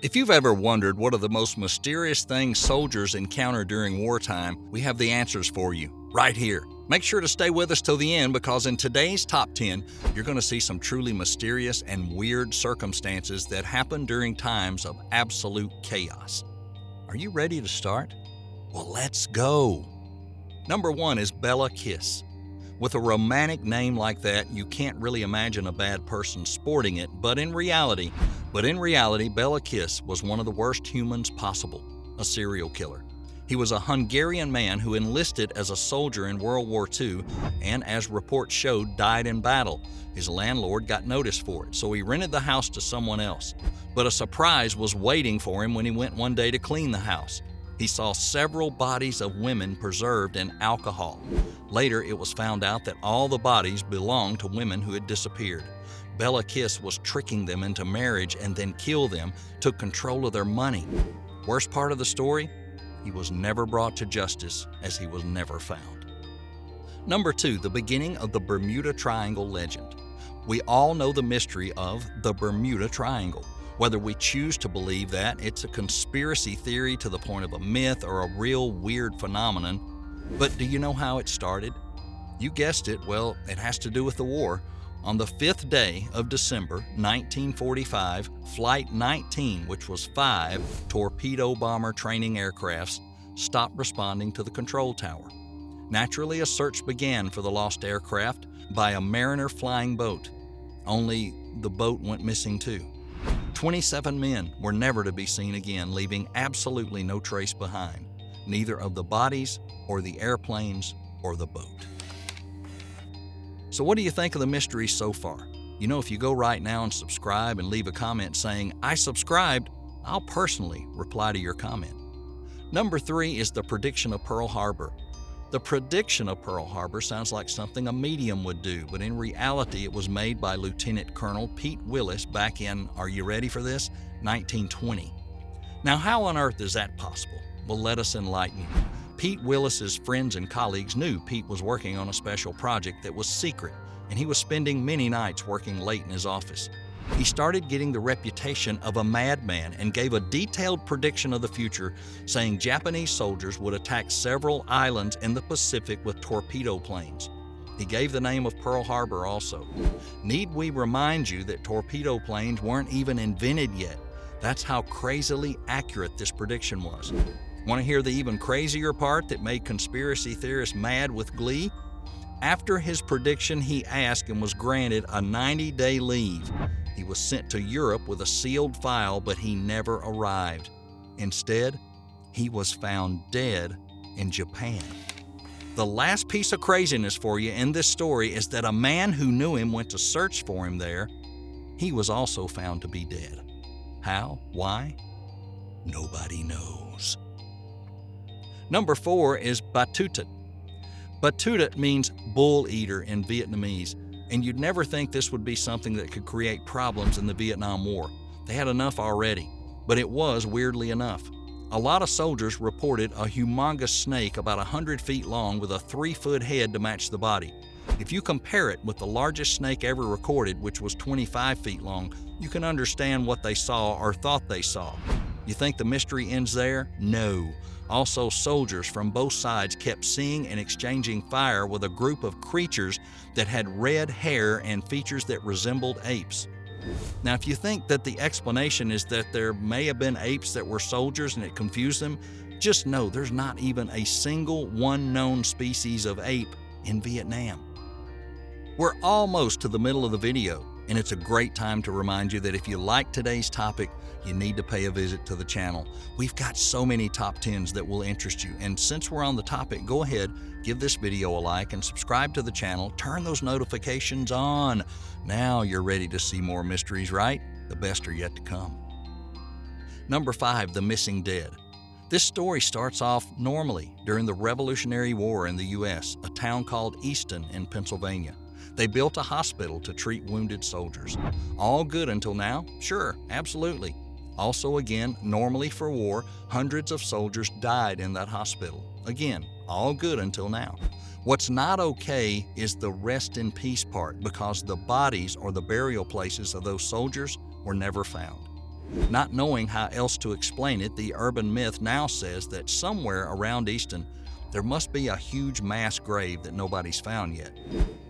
If you've ever wondered what are the most mysterious things soldiers encounter during wartime, we have the answers for you right here. Make sure to stay with us till the end because in today's Top 10, you're going to see some truly mysterious and weird circumstances that happen during times of absolute chaos. Are you ready to start? Well, let's go. Number 1 is Bella Kiss. With a romantic name like that, you can't really imagine a bad person sporting it, but in reality, Bella Kiss was one of the worst humans possible, a serial killer. He was a Hungarian man who enlisted as a soldier in World War II and, as reports showed, died in battle. His landlord got notice for it, so he rented the house to someone else. But a surprise was waiting for him when he went one day to clean the house. He saw several bodies of women preserved in alcohol. Later, it was found out that all the bodies belonged to women who had disappeared. Bella Kiss was tricking them into marriage and then killed them, took control of their money. Worst part of the story? He was never brought to justice as he was never found. Number 2, the beginning of the Bermuda Triangle legend. We all know the mystery of the Bermuda Triangle. Whether we choose to believe that it's a conspiracy theory to the point of a myth or a real weird phenomenon. But do you know how it started? You guessed it, well, it has to do with the war. On the 5th day of December 1945, Flight 19, which was 5 torpedo bomber training aircrafts, stopped responding to the control tower. Naturally, a search began for the lost aircraft by a Mariner flying boat. Only the boat went missing too. 27 men were never to be seen again, leaving absolutely no trace behind, neither of the bodies or the airplanes or the boat. So what do you think of the mystery so far? You know, if you go right now and subscribe and leave a comment saying, "I subscribed," I'll personally reply to your comment. Number 3 is the prediction of Pearl Harbor. The prediction of Pearl Harbor sounds like something a medium would do, but in reality it was made by Lieutenant Colonel Pete Willis back in, are you ready for this, 1920. Now how on earth is that possible? Well, let us enlighten you. Pete Willis's friends and colleagues knew Pete was working on a special project that was secret, and he was spending many nights working late in his office. He started getting the reputation of a madman and gave a detailed prediction of the future, saying Japanese soldiers would attack several islands in the Pacific with torpedo planes. He gave the name of Pearl Harbor also. Need we remind you that torpedo planes weren't even invented yet? That's how crazily accurate this prediction was. Want to hear the even crazier part that made conspiracy theorists mad with glee? After his prediction, he asked and was granted a 90-day leave. He was sent to Europe with a sealed file, but he never arrived. Instead, he was found dead in Japan. The last piece of craziness for you in this story is that a man who knew him went to search for him there. He was also found to be dead. How? Why? Nobody knows. Number 4 is Batut. Batut means bull eater in Vietnamese, and you'd never think this would be something that could create problems in the Vietnam War. They had enough already, but it was weirdly enough. A lot of soldiers reported a humongous snake about 100 feet long with a 3-foot head to match the body. If you compare it with the largest snake ever recorded, which was 25 feet long, you can understand what they saw or thought they saw. You think the mystery ends there? No. Also, soldiers from both sides kept seeing and exchanging fire with a group of creatures that had red hair and features that resembled apes. Now, if you think that the explanation is that there may have been apes that were soldiers and it confused them, just know there's not even a single one known species of ape in Vietnam. We're almost to the middle of the video, and it's a great time to remind you that if you like today's topic, you need to pay a visit to the channel. We've got so many top 10s that will interest you, and since we're on the topic, go ahead, give this video a like and subscribe to the channel. Turn those notifications on. Now you're ready to see more mysteries, right? The best are yet to come. Number 5, the missing dead. This story starts off normally during the Revolutionary War in the U.S., a town called Easton in Pennsylvania. They built a hospital to treat wounded soldiers. All good until now? Sure, absolutely. Also again, normally for war, hundreds of soldiers died in that hospital. Again, all good until now. What's not okay is the rest in peace part, because the bodies or the burial places of those soldiers were never found. Not knowing how else to explain it, the urban myth now says that somewhere around Easton, there must be a huge mass grave that nobody's found yet.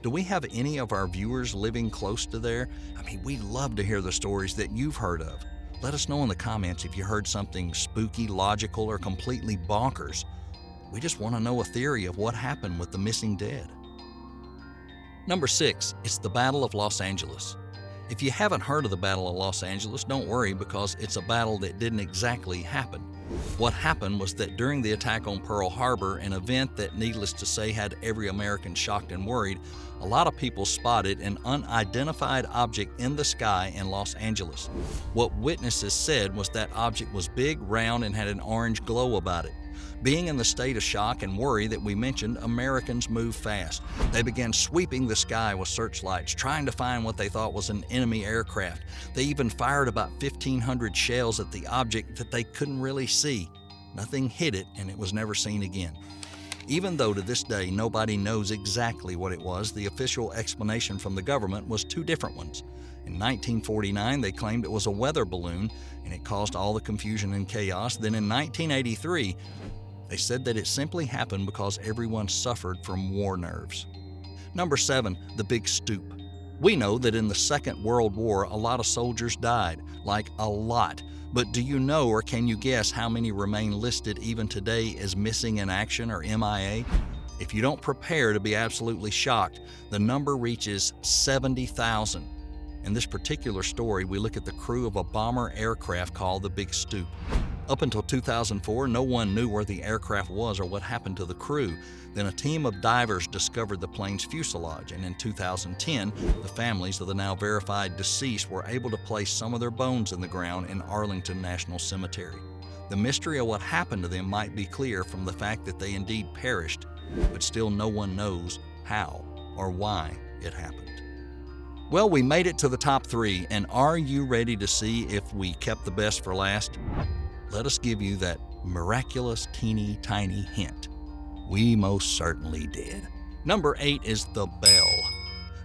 Do we have any of our viewers living close to there? I mean, we'd love to hear the stories that you've heard of. Let us know in the comments if you heard something spooky, logical, or completely bonkers. We just want to know a theory of what happened with the missing dead. Number 6, it's the Battle of Los Angeles. If you haven't heard of the Battle of Los Angeles, don't worry, because it's a battle that didn't exactly happen. What happened was that during the attack on Pearl Harbor, an event that, needless to say, had every American shocked and worried, a lot of people spotted an unidentified object in the sky in Los Angeles. What witnesses said was that object was big, round, and had an orange glow about it. Being in the state of shock and worry that we mentioned, Americans moved fast. They began sweeping the sky with searchlights, trying to find what they thought was an enemy aircraft. They even fired about 1,500 shells at the object that they couldn't really see. Nothing hit it, and it was never seen again. Even though to this day nobody knows exactly what it was, the official explanation from the government was two different ones. In 1949, they claimed it was a weather balloon, and it caused all the confusion and chaos. Then in 1983, they said that it simply happened because everyone suffered from war nerves. Number 7, the Big Stoop. We know that in the Second World War, a lot of soldiers died, like a lot. But do you know, or can you guess, how many remain listed even today as missing in action or MIA? If you don't prepare to be absolutely shocked, the number reaches 70,000. In this particular story, we look at the crew of a bomber aircraft called the Big Stoop. Up until 2004, no one knew where the aircraft was or what happened to the crew. Then a team of divers discovered the plane's fuselage, and in 2010, the families of the now verified deceased were able to place some of their bones in the ground in Arlington National Cemetery. The mystery of what happened to them might be clear from the fact that they indeed perished, but still no one knows how or why it happened. Well, we made it to the top 3, and are you ready to see if we kept the best for last? Let us give you that miraculous teeny tiny hint. We most certainly did. Number 8 is the bell.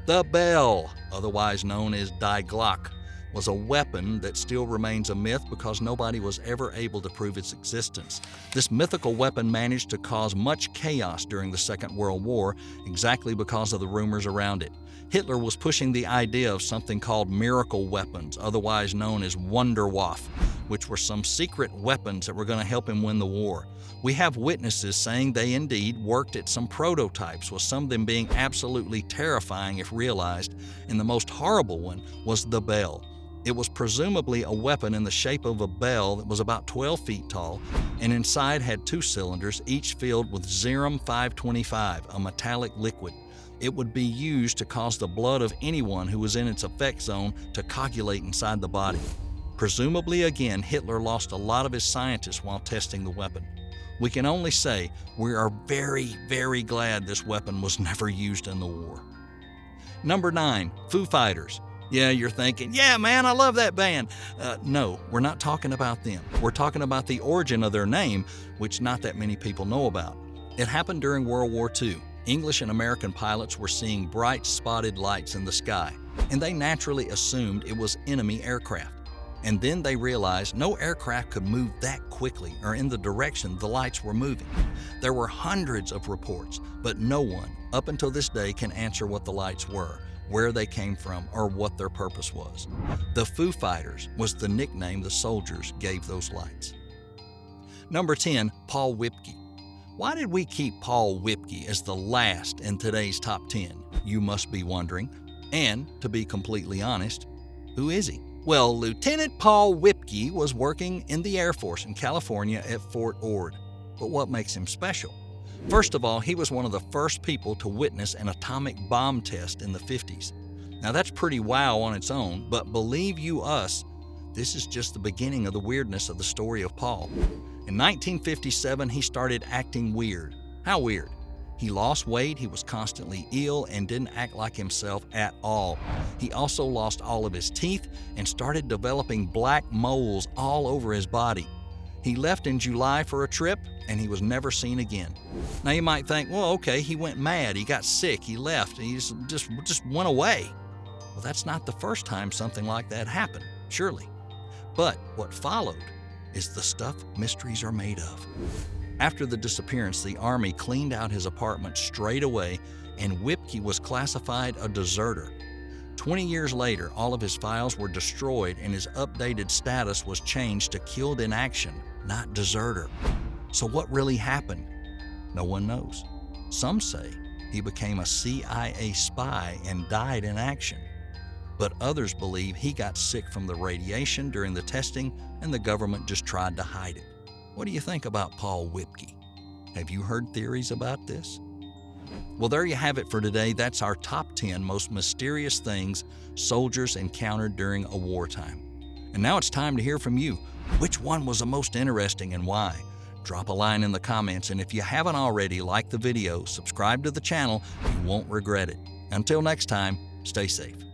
The bell, otherwise known as Die Glocke, was a weapon that still remains a myth because nobody was ever able to prove its existence. This mythical weapon managed to cause much chaos during the Second World War, exactly because of the rumors around it. Hitler was pushing the idea of something called miracle weapons, otherwise known as Wunderwaffe, which were some secret weapons that were going to help him win the war. We have witnesses saying they indeed worked at some prototypes, with some of them being absolutely terrifying if realized, and the most horrible one was the bell. It was presumably a weapon in the shape of a bell that was about 12 feet tall, and inside had 2 cylinders, each filled with Zerum 525, a metallic liquid. It would be used to cause the blood of anyone who was in its effect zone to coagulate inside the body. Presumably, again, Hitler lost a lot of his scientists while testing the weapon. We can only say we are very, very glad this weapon was never used in the war. Number 9, Foo Fighters. Yeah, you're thinking, yeah, man, I love that band. No, we're not talking about them. We're talking about the origin of their name, which not that many people know about. It happened during World War II. English and American pilots were seeing bright spotted lights in the sky, and they naturally assumed it was enemy aircraft. And then they realized no aircraft could move that quickly or in the direction the lights were moving. There were hundreds of reports, but no one, up until this day, can answer what the lights were, where they came from, or what their purpose was. The Foo Fighters was the nickname the soldiers gave those lights. Number 10, Paul Whipkey. Why did we keep Paul Whipkey as the last in today's top 10? You must be wondering. And, to be completely honest, who is he? Well, Lieutenant Paul Whipkey was working in the Air Force in California at Fort Ord. But what makes him special? First of all, he was one of the first people to witness an atomic bomb test in the 50s. Now that's pretty wow on its own, but believe you us, this is just the beginning of the weirdness of the story of Paul. In 1957, he started acting weird. How weird? He lost weight, he was constantly ill, and didn't act like himself at all. He also lost all of his teeth and started developing black moles all over his body. He left in July for a trip, and he was never seen again. Now you might think, well, okay, he went mad, he got sick, he left, he just went away. Well, that's not the first time something like that happened, surely. But what followed is the stuff mysteries are made of. After the disappearance, the Army cleaned out his apartment straight away, and Whipkey was classified a deserter. 20 years later, all of his files were destroyed and his updated status was changed to killed in action, not deserter. So what really happened? No one knows. Some say he became a CIA spy and died in action. But others believe he got sick from the radiation during the testing and the government just tried to hide it. What do you think about Paul Whipkey? Have you heard theories about this? Well, there you have it for today. That's our top 10 most mysterious things soldiers encountered during a wartime. And now it's time to hear from you. Which one was the most interesting and why? Drop a line in the comments, and if you haven't already, like the video, subscribe to the channel. You won't regret it. Until next time, stay safe.